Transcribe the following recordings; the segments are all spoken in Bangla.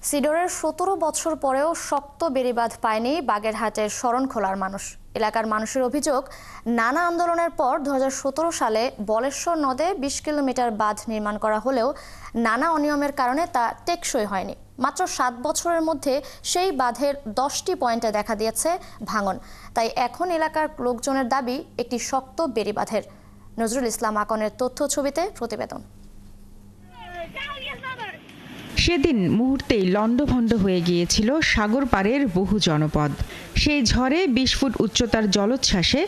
সিডরের ১৭ বছর পরেও শক্ত বেড়িবাঁধ পায়নি বাগেরহাটের শরণখোলার মানুষ। এলাকার মানুষের অভিযোগ, নানা আন্দোলনের পর ২০১৭ সালে বলেশ্বর নদে ২০ কিলোমিটার বাঁধ নির্মাণ করা হলেও নানা অনিয়মের কারণে তা টেকসই হয়নি। মাত্র ৭ বছরের মধ্যে সেই বাঁধের ১০টি পয়েন্টে দেখা দিয়েছে ভাঙন। তাই এখন এলাকার লোকজনের দাবি একটি শক্ত বেড়িবাঁধের। নজরুল ইসলাম আকনের তথ্য ছবিতে প্রতিবেদন। সেদিন মুহূর্তেই লণ্ডভণ্ড হয়ে গিয়েছিল সাগর পাড়ের বহু জনপদ। সেই ঝড়ে ২০ ফুট উচ্চতার জলোচ্ছ্বাসে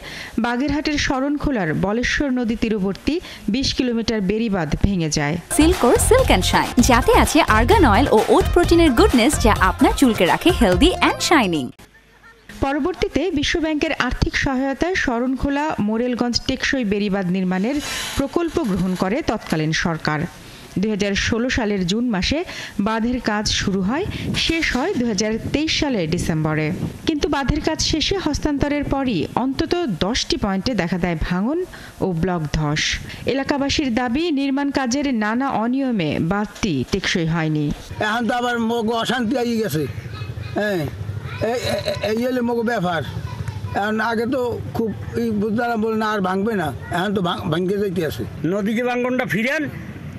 বাগেরহাটের শরণখোলার বলেশ্বর নদী তীরবর্তী ২০ কিলোমিটার বেড়িবাঁধ ভেঙে যায়। সিল্কোর সিল্ক অ্যান্ড শাইন, যাতে আছে আর্গান অয়েল ও ওট প্রোটিনের গুডনেস, যা আপনার চুলকে রাখে হেলদি অ্যান্ড শাইনিং। পরবর্তীতে বিশ্বব্যাংকের আর্থিক সহায়তায় শরণখোলা মোরেলগঞ্জ টেকসই বেড়িবাঁধ নির্মাণের প্রকল্প গ্রহণ করে তৎকালীন সরকার। ২০১৬ সালের জুন মাসে বাঁধের কাজ শুরু হয়, শেষ হয় ২০২৩ সালের ডিসেম্বরে। কিন্তু বাঁধের কাজ শেষে হস্তান্তরের পরই অন্তত ১০টি পয়েন্টে দেখা দেয় ভাঙন ও ব্লক ধস। এলাকাবাসীর দাবি, নির্মাণ কাজের নানা অনিয়মে বাঁধটি টেকসই হয়নি। এখন তো আবার মগ অশান্তি হয়ে গেছে। হ্যাঁ, এই হলে মগ ব্যাপার। এখন আগে তো খুব বুঝতারা বলে না আর ভাঙবে না, এখন তো ভাঙতে যাইতে আছে। নদীতে ভাঙ্গনটা ফিরেন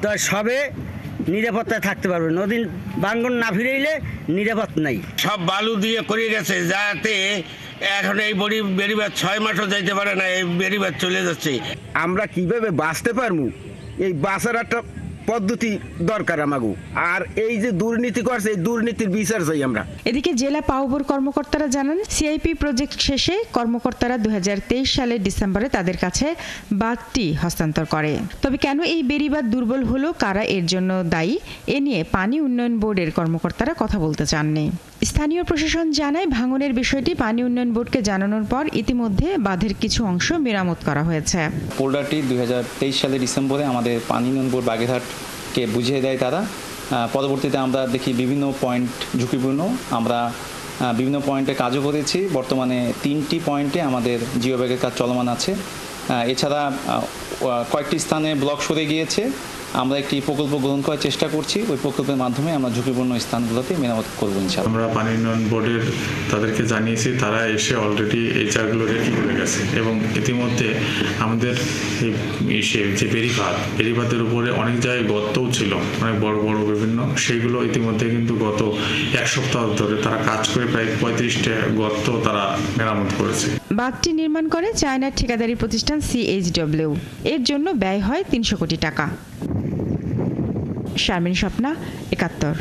তো সবে নিরাপত্তায় থাকতে পারবে। নদীর ভাঙ্গন না ফিরেইলে নিরাপদ নাই। সব বালু দিয়ে করে গেছে, যাতে এখন এই বেড়িবাঁধ ৬ মাসও যাইতে পারে না, এই বেড়িবাঁধ চলে যাচ্ছে। আমরা কিভাবে বাঁচতে পারবো, এই বাঁচার একটা পদ্ধতি দরকার আমাগো। আর এই যে দুর্নীতি করছে, এই দুর্নীতির বিচার চাই আমরা। এদিকে জেলা পাউবোর কর্মকর্তারা জানান, সিআইপি প্রজেক্ট শেষে কর্মকর্তারা ২০২৩ সালের ডিসেম্বরে তাদের কাছে বাঁধটি হস্তান্তর করে। তবে কেন এই বেড়িবাঁধ দুর্বল হলো, কারা এর জন্য দায়ী, এ নিয়ে পানি উন্নয়ন বোর্ডের কর্মকর্তারা কথা বলতে চাননি। স্থানীয় প্রশাসন জানায়, ভাঙনের বিষয়টি পানি উন্নয়ন বোর্ডকে জানানোর পর ইতিমধ্যে বাঁধের কিছু অংশ মেরামত করা হয়েছে। পোল্ডারটি ২০২৩ সালের ডিসেম্বরে আমাদের পানি উন্নয়ন বোর্ড বাগেরহাটকে বুঝিয়ে দেয় তারা। পরবর্তীতে আমরা দেখি বিভিন্ন পয়েন্ট ঝুঁকিপূর্ণ, আমরা বিভিন্ন পয়েন্টে কাজও করেছি। বর্তমানে 3টি পয়েন্টে আমাদের জিও ব্যাগের কাজ চলমান আছে। এছাড়া কয়েকটি স্থানে ব্লক সরে গিয়েছে। আমরা একটি প্রকল্প গ্রহণ করার চেষ্টা করছি। ওই প্রকল্পের মাধ্যমে আমরা ঝুঁকিপূর্ণ স্থানগুলোতে মেরামত করব ইনশাআল্লাহ। আমরা পানি উন্নয়ন বোর্ডের তাদেরকে জানিয়েছি, তারা এসে অলরেডি এই জায়গাগুলো রেডি করে গেছে এবং ইতিমধ্যে আমাদের যে বেড়িবাঁধের উপরে অনেক জায়গায় গর্তও ছিল, অনেক বড় বড় বিভিন্ন, সেইগুলো ইতিমধ্যে কিন্তু গত ১ সপ্তাহ ধরে তারা কাজ করে প্রায় ৩৫টা গর্ত তারা মেরামত করেছে। বাঁধটি নির্মাণ করে চায়নার ঠিকাদারি প্রতিষ্ঠান CHW। এর জন্য ব্যয় হয় ৩০০ কোটি টাকা। শারমিন স্বপ্না, ৭১।